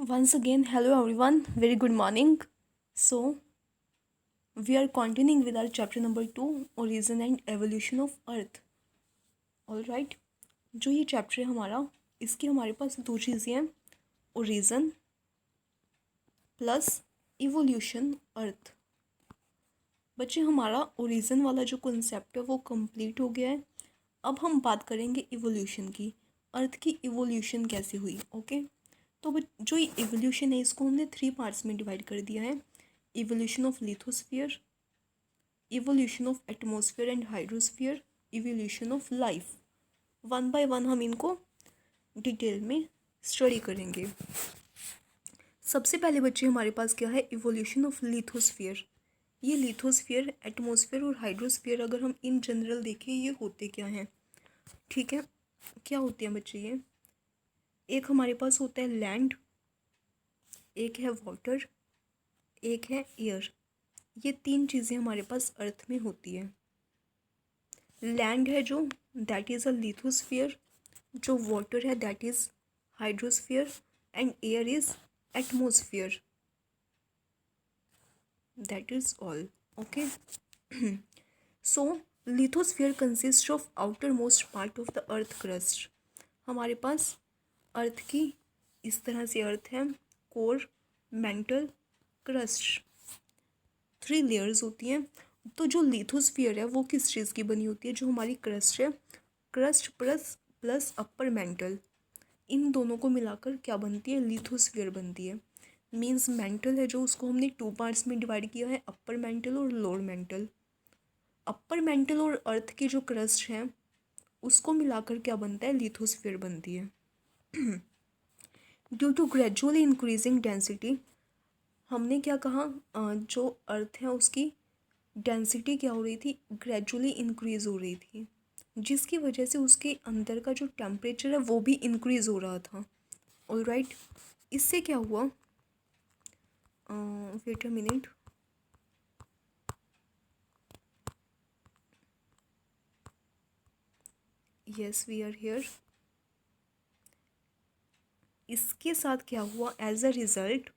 Once again, hello everyone, very good morning. So, we are continuing with our chapter number 2, Origin and Evolution of Earth. Alright, जो ये chapter है हमारा, इसकी हमारे पास दो चीज़ें हैं, ओरिजिन प्लस इवोल्यूशन अर्थ. बच्चे हमारा ओरिजिन वाला जो कॉन्सेप्ट है वो कंप्लीट हो गया है. अब हम बात करेंगे इवोल्यूशन की. अर्थ की इवोल्यूशन कैसे हुई. ओके, तो जो ये इवोल्यूशन है इसको हमने 3 पार्ट्स में डिवाइड कर दिया है. Evolution of lithosphere, evolution of atmosphere and hydrosphere, evolution of life. One by one हम इनको डिटेल में स्टडी करेंगे. सबसे पहले बच्चे हमारे पास क्या है, इवोल्यूशन ऑफ लिथोस्फीयर. ये लिथोस्फीयर, एटमॉस्फेयर और हाइड्रोस्फीयर अगर हम इन जनरल देखें ये होते क्या हैं. ठीक है, क्या होते हैं बच्चे ये. एक हमारे पास होता है लैंड, एक है वाटर, एक है एयर. ये तीन चीज़ें हमारे पास अर्थ में होती है. लैंड है जो, दैट इज़ अ लिथोस्फीयर. जो वाटर है that is hydrosphere and air is atmosphere. That is all. Okay, so lithosphere consist of outer most part of the earth crust. हमारे पास अर्थ की इस तरह से अर्थ है, कोर, मेंटल, क्रस्ट, 3 लेयर्स होती हैं. तो जो लिथोस्फीयर है वो किस चीज़ की बनी होती है, जो हमारी क्रस्ट है, crust plus plus upper mantle, इन दोनों को मिलाकर क्या बनती है, लिथोस्फीयर बनती है. मींस मेंटल है जो, उसको हमने 2 पार्ट्स में डिवाइड किया है, अपर मेंटल और लोअर मेंटल. अपर मेंटल और अर्थ की जो क्रस्ट है उसको मिलाकर क्या बनता है, लिथोस्फीयर बनती है. Due to gradually increasing density, हमने क्या कहा, जो अर्थ है उसकी डेंसिटी क्या हो रही थी, ग्रेजुअली इंक्रीज़ हो रही थी, जिसकी वजह से उसके अंदर का जो टेम्परेचर है वो भी इंक्रीज़ हो रहा था. ऑलराइट, इससे क्या हुआ, wait a minute, yes we are here. इसके साथ क्या हुआ, as a result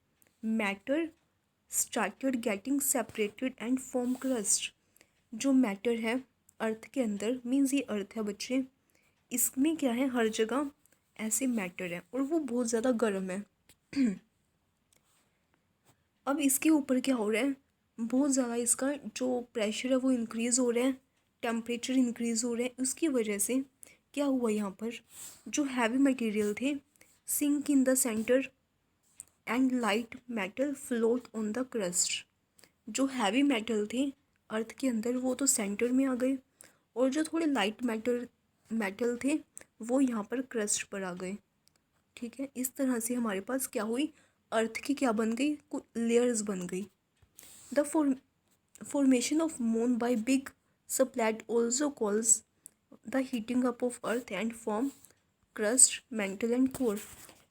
matter started getting separated and form crust. जो मैटर है अर्थ के अंदर, मीन्स ये अर्थ है बच्चे, इसमें क्या है, हर जगह ऐसे मैटर है और वो बहुत ज़्यादा गर्म है. अब इसके ऊपर क्या हो रहा है, बहुत ज़्यादा इसका जो प्रेशर है वो इंक्रीज़ हो रहा है, टेम्परेचर इंक्रीज़ हो रहा है. उसकी वजह से क्या हुआ, यहाँ पर जो हैवी मटेरियल थे sink in the centre and light metal float on the crust. जो हैवी मेटल थे अर्थ के अंदर वो तो सेंटर में आ गए, और जो थोड़े लाइट मेटल थे वो यहाँ पर क्रस्ट पर आ गए. ठीक है, इस तरह से हमारे पास क्या हुई, अर्थ की क्या बन गई, कुछ लेयर्स बन गई. The formation of moon by big splat also calls the heating up of earth and form crust mantle and core.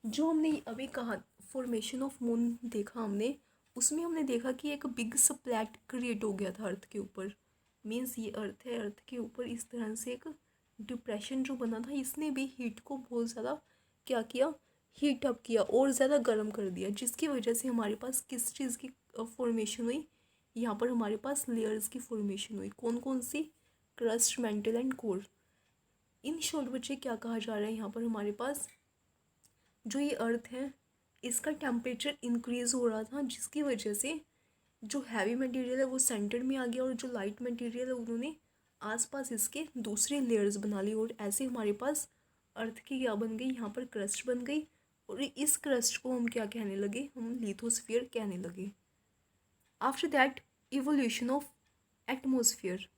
जो हमने अभी कहा फॉर्मेशन ऑफ मून देखा हमने, उसमें हमने देखा कि एक बिग स्प्लैट क्रिएट हो गया था अर्थ के ऊपर. मीन्स ये अर्थ है, अर्थ के ऊपर इस तरह से एक डिप्रेशन जो बना था, इसने भी हीट को बहुत ज़्यादा क्या किया, हीट अप किया और ज़्यादा गर्म कर दिया, जिसकी वजह से हमारे पास किस चीज़ की फॉर्मेशन हुई, यहाँ पर हमारे पास लेयर्स की फॉर्मेशन हुई. कौन कौन सी, crust, mantle and core. In short बच्चे क्या कहा जा रहा है, यहाँ पर हमारे पास जो ये अर्थ है इसका टेम्परेचर इंक्रीज़ हो रहा था, जिसकी वजह से जो हैवी मटेरियल है वो सेंटर में आ गया और जो लाइट मटेरियल है उन्होंने आसपास इसके दूसरे लेयर्स बना ली, और ऐसे हमारे पास अर्थ की क्या बन गई, यहाँ पर क्रस्ट बन गई, और इस क्रस्ट को हम क्या कहने लगे, हम लिथोस्फीयर कहने लगे. After that evolution of atmosphere.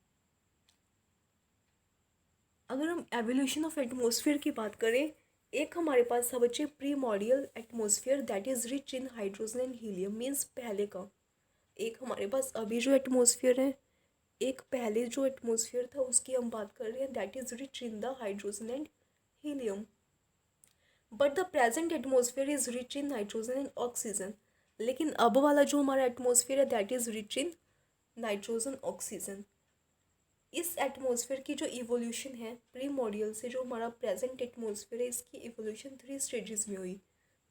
अगर हम एवोल्यूशन ऑफ एटमॉस्फेयर की बात करें, एक हमारे पास था बच्चे primordial atmosphere that is rich in hydrogen and helium. Means पहले का. एक हमारे पास अभी जो एटमॉस्फेयर है, एक पहले जो एटमॉस्फेयर था उसकी हम बात कर रहे हैं, that is rich in the hydrogen and helium. But the present atmosphere is rich in nitrogen and oxygen. लेकिन अब वाला जो हमारा एटमॉस्फेयर है that is rich in nitrogen, oxygen. इस एटमॉस्फेयर की जो इवोल्यूशन है प्रीमोर्डियल से जो हमारा प्रेजेंट एटमॉस्फेयर है, इसकी इवोल्यूशन 3 स्टेजेस में हुई.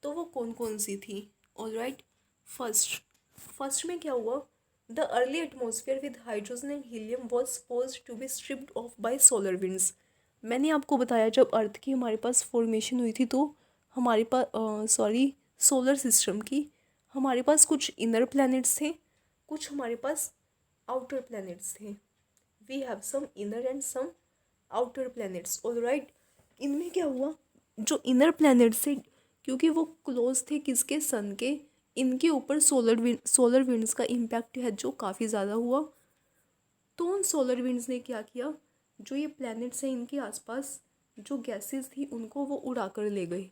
तो वो कौन कौन सी थी? ऑलराइट, फर्स्ट फर्स्ट में क्या हुआ? The early atmosphere with hydrogen and helium was suppose to be stripped off by solar winds. मैंने आपको बताया जब अर्थ की हमारे पास फॉर्मेशन हुई थी तो हमारे पास सोलर सिस्टम की हमारे पास कुछ इनर प्लैनेट्स थे, कुछ हमारे पास आउटर प्लैनेट्स थे। We have some inner and some outer planets. Alright, इनमें क्या हुआ? जो इनर प्लैनेट्स थे क्योंकि वो क्लोज थे किसके? सन के, इनके ऊपर सोलर विंड्स का इम्पैक्ट है जो काफ़ी ज़्यादा हुआ। तो उन सोलर विंड्स ने क्या किया? जो ये प्लैनेट्स हैं इनके आसपास जो गैसेस थी उनको वो उड़ा कर ले गए।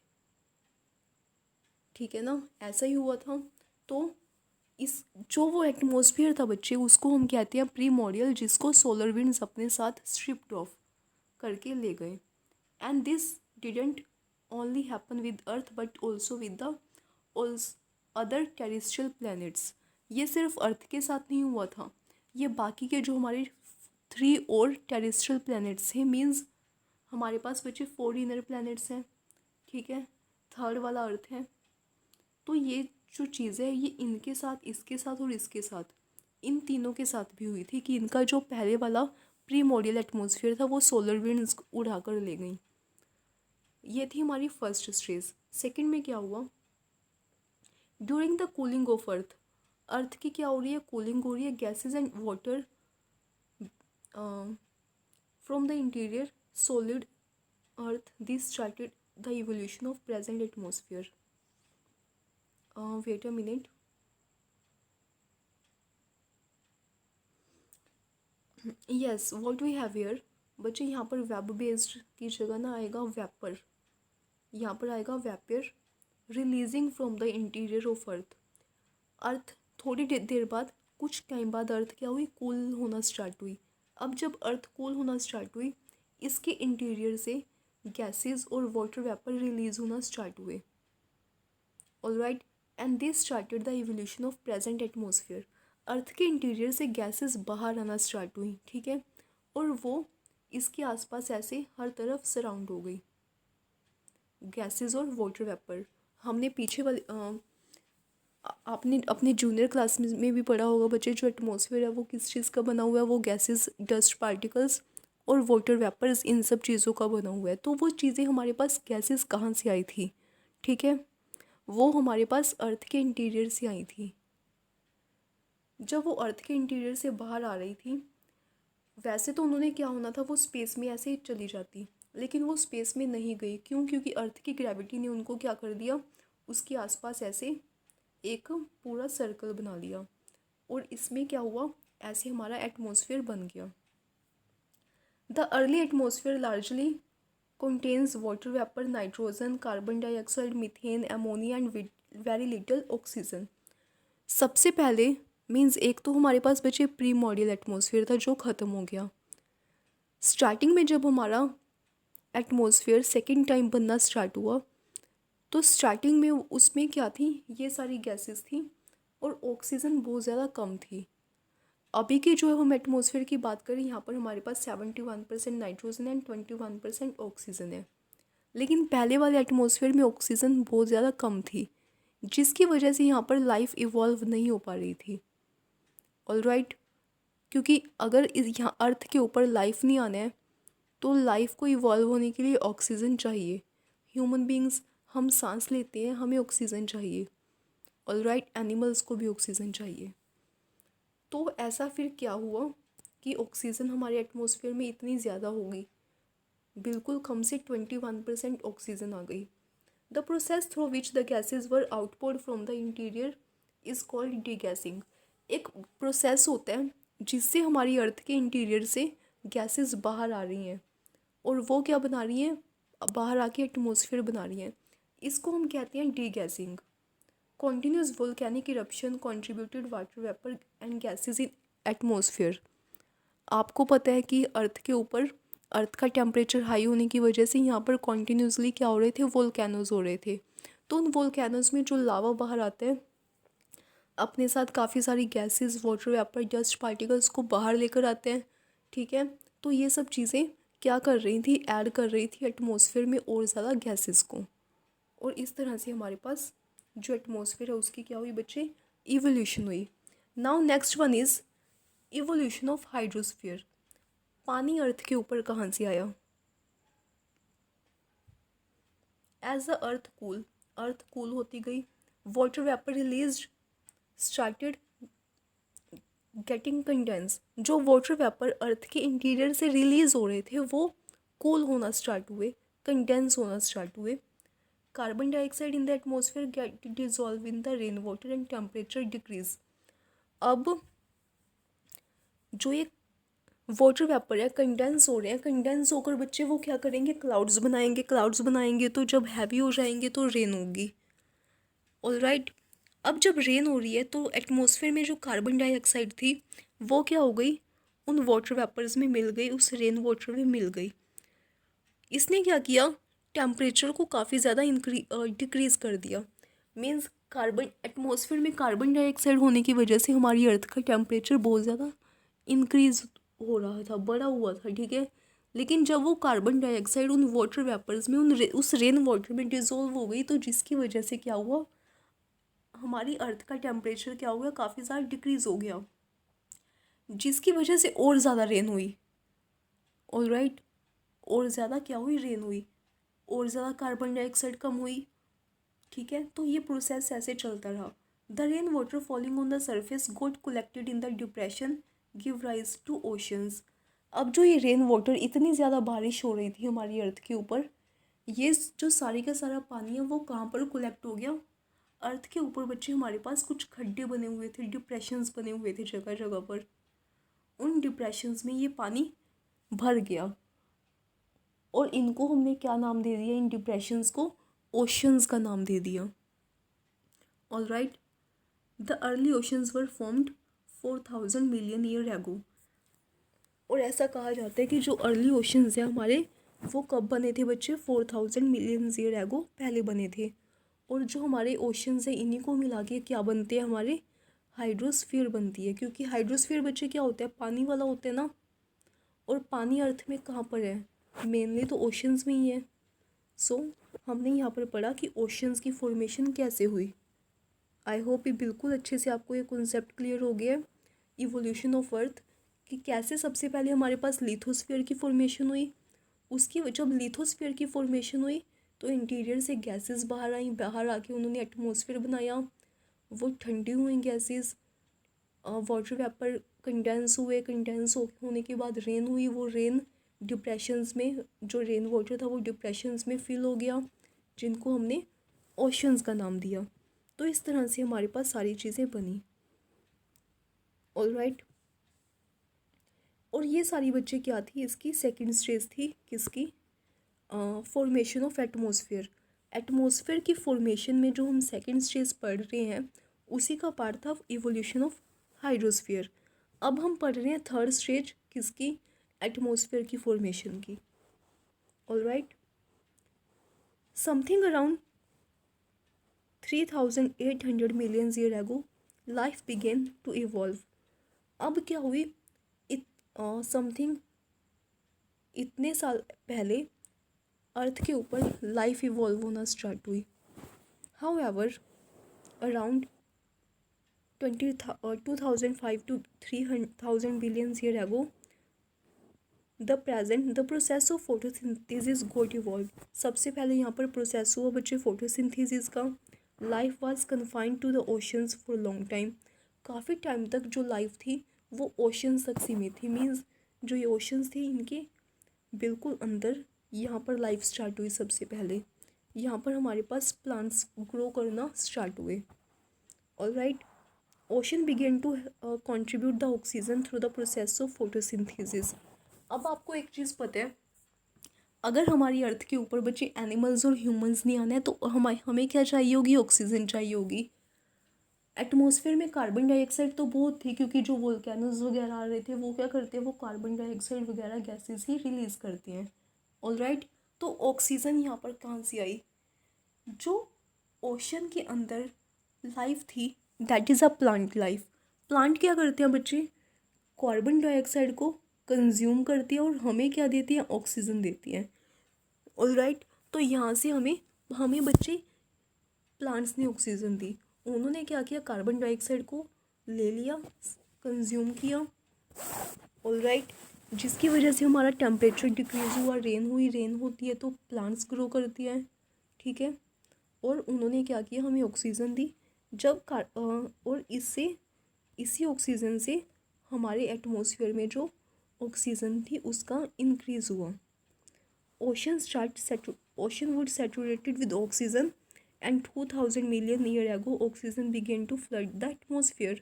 ठीक है ना, ऐसा ही हुआ था। तो इस जो वो एटमॉस्फेयर था बच्चे उसको हम कहते हैं प्रीमोर्डियल, जिसको सोलर विंड्स अपने साथ स्ट्रिप्ड ऑफ करके ले गए। And this didn't only happen with earth but also with the other terrestrial planets. ये सिर्फ अर्थ के साथ नहीं हुआ था, ये बाकी के जो हमारे 3 और टेरेस्ट्रियल प्लैनेट्स हैं, मीन्स हमारे पास बचे 4 इनर प्लैनेट्स हैं, ठीक है, थर्ड वाला अर्थ है। तो ये जो चीज़ है ये इनके साथ, इसके साथ और इसके साथ, इन तीनों के साथ भी हुई थी कि इनका जो पहले वाला प्रीमोर्डियल एटमॉस्फेयर था वो सोलर विंड्स उड़ा कर ले गई। ये थी हमारी फर्स्ट स्टेज। सेकंड में क्या हुआ? During the cooling of earth, earth की क्या हो रही है? कूलिंग हो रही है। Gases and water from the interior solid earth, this started the evolution of present atmosphere. Wait a minute, yes what we have here बच्चे, यहाँ पर वेब बेस्ड की जगह ना आएगा वेपर, यहाँ पर आएगा vapour releasing from the interior of earth. Earth थोड़ी देर बाद, कुछ टाइम बाद अर्थ क्या हुई? कूल होना स्टार्ट हुई। अब जब अर्थ कूल होना स्टार्ट हुई, इसके इंटीरियर से गैसेस और वाटर वेपर रिलीज होना स्टार्ट हुए। Alright, and this started the evolution of present atmosphere. Earth के इंटीरियर से गैसेस बाहर आना स्टार्ट हुई, ठीक है, और वो इसके आसपास ऐसे हर तरफ सराउंड हो गई, गैसेस और वाटर वेपर। हमने पीछे वाले आपने अपने जूनियर क्लास में भी पढ़ा होगा बच्चे, जो एटमॉस्फेयर है वो किस चीज़ का बना हुआ है? वो गैसेस, डस्ट पार्टिकल्स और वाटर वेपर्स, इन सब चीज़ों का बना हुआ है। तो वो चीज़ें हमारे पास गैसेस कहाँ से आई थी? ठीक है, वो हमारे पास अर्थ के इंटीरियर से आई थी। जब वो अर्थ के इंटीरियर से बाहर आ रही थी, वैसे तो उन्होंने क्या होना था, वो स्पेस में ऐसे ही चली जाती, लेकिन वो स्पेस में नहीं गई। क्यों? क्योंकि अर्थ की ग्रेविटी ने उनको क्या कर दिया? उसके आसपास ऐसे एक पूरा सर्कल बना लिया, और इसमें क्या हुआ? ऐसे हमारा एटमॉस्फेयर बन गया। The early atmosphere largely contains water vapor, nitrogen, carbon dioxide, methane, ammonia and very little oxygen। सबसे पहले मीन्स एक तो हमारे पास बचे प्रीमोर्डियल एटमॉस्फेयर था जो ख़त्म हो गया। स्टार्टिंग में जब हमारा एटमॉस्फेयर सेकेंड टाइम बनना स्टार्ट हुआ तो स्टार्टिंग में उसमें क्या थी? ये सारी गैसेस थी और ऑक्सीजन बहुत ज़्यादा कम थी। अभी की जो हम एटमॉस्फेयर की बात करें, यहाँ पर हमारे पास 71% नाइट्रोजन एंड 21% ऑक्सीजन है, लेकिन पहले वाले एटमॉस्फेयर में ऑक्सीजन बहुत ज़्यादा कम थी, जिसकी वजह से यहाँ पर लाइफ इवॉल्व नहीं हो पा रही थी। ऑलराइट, क्योंकि अगर यहाँ अर्थ के ऊपर लाइफ नहीं आना है तो लाइफ को इवॉल्व होने के लिए ऑक्सीजन चाहिए। ह्यूमन बींग्स, हम सांस लेते हैं, हमें ऑक्सीजन चाहिए। ऑलराइट, एनिमल्स को भी ऑक्सीजन चाहिए। तो ऐसा फिर क्या हुआ कि ऑक्सीजन हमारे एटमॉस्फेयर में इतनी ज़्यादा हो गई, बिल्कुल कम से 21% ऑक्सीजन आ गई। The process through which the gases were आउटपोर्ड from the interior is called degassing. एक प्रोसेस होता है जिससे हमारी अर्थ के इंटीरियर से गैसेस बाहर आ रही हैं, और वो क्या बना रही हैं? बाहर आके एटमॉस्फेयर बना रही हैं। इसको हम कहते हैं degassing. Continuous volcanic eruption contributed water vapour and gases in atmosphere. आपको पता है कि अर्थ के ऊपर अर्थ का टेम्परेचर हाई होने की वजह से यहाँ पर कॉन्टीन्यूसली क्या हो रहे थे? वोल्केनोज हो रहे थे। तो उन वोल्केनोज में जो लावा बाहर आता है अपने साथ काफ़ी सारी gases, water vapour, dust particles को बाहर लेकर आते हैं, ठीक है। तो ये सब चीज़ें क्या कर रही थी? ऐड कर रही थी एटमॉस्फेयर में और ज़्यादा गैसेस को। और इस तरह से हमारे पास जो एटमॉस्फेयर है उसकी क्या हुई बच्चे, इवोल्यूशन हुई। Now next one is evolution of hydrosphere. पानी अर्थ के ऊपर कहाँ से आया? एज द अर्थ कूल होती गई, water vapour release started getting condense. जो वाटर वेपर अर्थ के इंटीरियर से रिलीज हो रहे थे वो कूल होना स्टार्ट हुए, कंडेंस होना स्टार्ट हुए। Carbon dioxide in the atmosphere get dissolve in the rain water and temperature decrease. अब जो ये वाटर वेपर है कंडेंस हो रहे हैं, कंडेंस होकर बच्चे वो क्या करेंगे, क्लाउड्स बनाएंगे, क्लाउड्स बनाएंगे तो जब हैवी हो जाएंगे तो रेन होगी। ऑलराइट, अब जब रेन हो रही है तो एटमॉस्फेयर में जो कार्बन डाइऑक्साइड थी वो क्या हो गई, उन वाटर वेपर्स में मिल गई, उस रेन वाटर में मिल गई। इसने क्या किया, टेम्परेचर को काफ़ी ज़्यादा डिक्रीज़ कर दिया। मीन्स कार्बन एटमॉस्फेयर में कार्बन डाइऑक्साइड होने की वजह से हमारी अर्थ का टेम्परेचर बहुत ज़्यादा इंक्रीज़ हो रहा था, बढ़ा हुआ था, ठीक है। लेकिन जब वो कार्बन डाइऑक्साइड उन वाटर वेपर्स में उस रेन वाटर में डिज़ोल्व हो गई तो जिसकी वजह से क्या हुआ, हमारी अर्थ का टेम्परेचर क्या हो गया, काफ़ी ज़्यादा डिक्रीज़ हो गया, जिसकी वजह से और ज़्यादा रेन हुई। ऑलराइट, और ज़्यादा क्या हुई, रेन हुई, और ज़्यादा कार्बन डाइऑक्साइड कम हुई, ठीक है। तो ये प्रोसेस ऐसे चलता रहा। The rain water falling on the surface got collected in the depression give rise to oceans. अब जो ये रेन वाटर, इतनी ज़्यादा बारिश हो रही थी हमारी अर्थ के ऊपर, ये जो सारी का सारा पानी है वो कहाँ पर कलेक्ट हो गया, अर्थ के ऊपर बच्चे हमारे पास कुछ खड्डे बने हुए थे, डिप्रेशंस बने हुए थे जगह जगह पर। उन डिप्रेशंस में ये पानी भर गया और इनको हमने क्या नाम दे दिया, इन डिप्रेशंस को ओशंस का नाम दे दिया। Alright, the early oceans were formed 4000 million year एगो। और ऐसा कहा जाता है कि जो अर्ली ओशंस हैं हमारे वो कब बने थे बच्चे, 4000 मिलियन ईयर एगो पहले बने थे। और जो हमारे ओशंस हैं इन्हीं को मिला के क्या बनते हैं, हमारे हाइड्रोस्फीयर बनती है। क्योंकि हाइड्रोस्फीयर बच्चे क्या होता है, पानी वाला होता है ना, और पानी अर्थ में कहाँ पर है, मेनली तो ओशंस में ही है। सो हमने यहाँ पर पढ़ा कि ओशंस की फॉर्मेशन कैसे हुई। आई होप ये बिल्कुल अच्छे से आपको ये कॉन्सेप्ट क्लियर हो गया है, इवोल्यूशन ऑफ अर्थ, कि कैसे सबसे पहले हमारे पास लिथोस्फीयर की फॉर्मेशन हुई। उसकी जब लिथोस्फीयर की फॉर्मेशन हुई तो इंटीरियर से गैसेस बाहर आई, बाहर आके उन्होंने एटमॉस्फेयर बनाया, वो ठंडी हुई गैसेस, वाटर वेपर कंडेंस हुए, कंडेंस होने के बाद रेन हुई, वो रेन डिप्रेशंस में, जो रेन वाटर था वो डिप्रेशंस में फिल हो गया, जिनको हमने ओशंस का नाम दिया। तो इस तरह से हमारे पास सारी चीज़ें बनी। ऑलराइट, और ये सारी बच्चे क्या थी, इसकी सेकंड स्टेज थी, किसकी, फॉर्मेशन ऑफ एटमॉस्फेयर। एटमॉस्फेयर की फॉर्मेशन में जो हम सेकंड स्टेज पढ़ रहे हैं उसी का पार्ट था इवोल्यूशन ऑफ हाइड्रोस्फीयर। अब हम पढ़ रहे हैं थर्ड स्टेज, किसकी, एटमॉस्फेयर की फॉर्मेशन की। Alright, something around 3800 million year ago life began to evolve. अब क्या हुई, समथिंग इतने साल पहले अर्थ के ऊपर लाइफ इवॉल्व होना स्टार्ट हुई। However around 2005 to 3000 billion year ago the process of photosynthesis got evolve. सबसे पहले यहाँ पर प्रोसेस हुआ बच्चे फोटोसिंथेसिस का। Life was confined to the oceans for long time. काफ़ी टाइम तक जो लाइफ थी वो ओशंस तक सीमित थी। मीन्स जो ये ओशंस थी इनके बिल्कुल अंदर यहाँ पर लाइफ स्टार्ट हुई। सबसे पहले यहाँ पर हमारे पास प्लांट्स ग्रो करना स्टार्ट हुए। Alright, ocean began to contribute the oxygen through the process of photosynthesis. अब आपको एक चीज़ पता है, अगर हमारी अर्थ के ऊपर बच्चे एनिमल्स और ह्यूमंस नहीं आना है तो हमें क्या चाहिए होगी, ऑक्सीजन चाहिए होगी। एटमॉस्फेयर में कार्बन डाइऑक्साइड तो बहुत थी क्योंकि जो वोल्केनोज वगैरह आ रहे थे वो क्या करते हैं, वो कार्बन डाइऑक्साइड वगैरह गैसेस ही रिलीज़ करते हैं। ऑलराइट, तो ऑक्सीजन यहाँ पर कहाँ से आई, जो ओशन के अंदर लाइफ थी that is a plant life. Plant क्या करते हैं बच्चे, कार्बन डाइऑक्साइड को कंज्यूम करती है और हमें क्या देती है, ऑक्सीजन देती है। ऑलराइट, तो यहाँ से हमें बच्चे प्लांट्स ने ऑक्सीजन दी। उन्होंने क्या किया, कार्बन डाइऑक्साइड को ले लिया, कंज्यूम किया, ऑलराइट, जिसकी वजह से हमारा टेम्परेचर डिक्रीज़ हुआ, रेन हुई, रेन होती है तो प्लांट्स ग्रो करती हैं, ठीक है। और उन्होंने क्या किया, हमें ऑक्सीजन दी। और इसी ऑक्सीजन से हमारे एटमॉस्फेयर में जो ऑक्सीजन थी उसका इंक्रीज़ हुआ। Ocean would saturated with oxygen, and 2000 million year ago oxygen began to flood the atmosphere.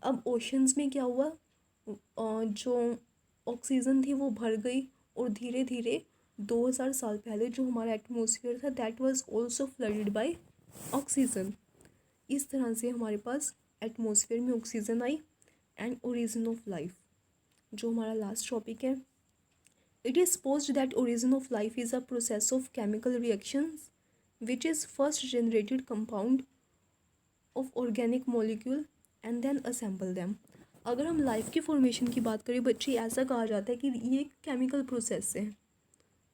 अब ओशंस में क्या हुआ, जो ऑक्सीजन थी वो भर गई और धीरे धीरे 2000 साल पहले जो हमारा एटमॉस्फेयर था that was also flooded by oxygen. इस तरह से हमारे पास एटमॉस्फेयर में oxygen I. And origin of life, जो हमारा लास्ट टॉपिक है। It is supposed that origin of life is a process of chemical reactions which is first generated compound of organic molecule and then assemble them. अगर हम life की formation की बात करें बच्चे, ऐसा कहा जाता है कि ये एक केमिकल प्रोसेस है,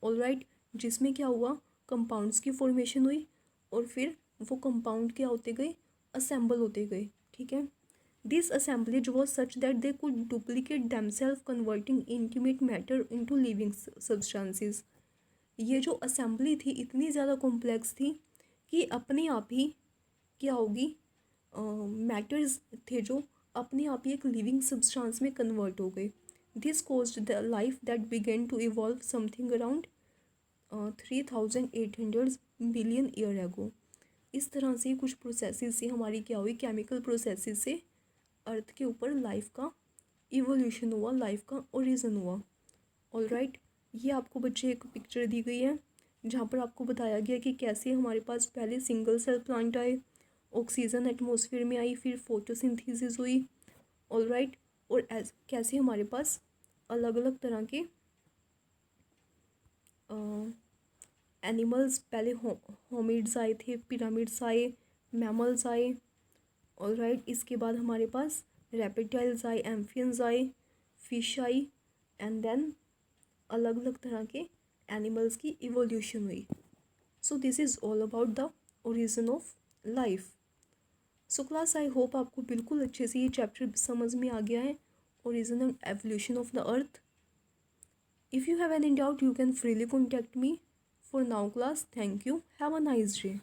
ऑलराइट, जिसमें क्या हुआ, कंपाउंड्स की फॉर्मेशन हुई और फिर वो कंपाउंड क्या होते गए, असेंबल होते गए, ठीक है। This assemblage was such that they could duplicate themselves, converting inanimate matter into living substances. ये जो असेंबली थी इतनी ज़्यादा कॉम्प्लेक्स थी कि अपने आप ही क्या होगी, मैटर्स थे जो अपने आप ही एक लिविंग सब्सटेंस में कन्वर्ट हो गए। This caused the life that began to evolve something around 3800 billion year ago. इस तरह से कुछ प्रोसेसेस से हमारी क्या हुई, केमिकल प्रोसेसेस से अर्थ के ऊपर लाइफ का इवोल्यूशन हुआ, लाइफ का ओरिजिन हुआ, ऑलराइट। ये आपको बच्चे एक पिक्चर दी गई है जहाँ पर आपको बताया गया कि कैसे हमारे पास पहले सिंगल सेल प्लांट आए, ऑक्सीजन एटमॉस्फेयर में आई, फिर फोटोसिंथेसिस हुई, ऑलराइट, और कैसे हमारे पास अलग अलग तरह के एनिमल्स, पहले होमिड्स आए थे, पिरामिड्स आए, मैमल्स आए, ऑलराइट। इसके बाद हमारे पास रेप्टाइल्स आए, एम्फियंस आए, फिश आई, एंड देन अलग अलग तरह के एनिमल्स की इवोल्यूशन हुई। So this is all about the origin of life. So class, I hope आपको बिल्कुल अच्छे से ये चैप्टर समझ में आ गया है, origin and evolution of the earth. If you have any doubt you can freely contact me. For now class, thank you, have a nice day.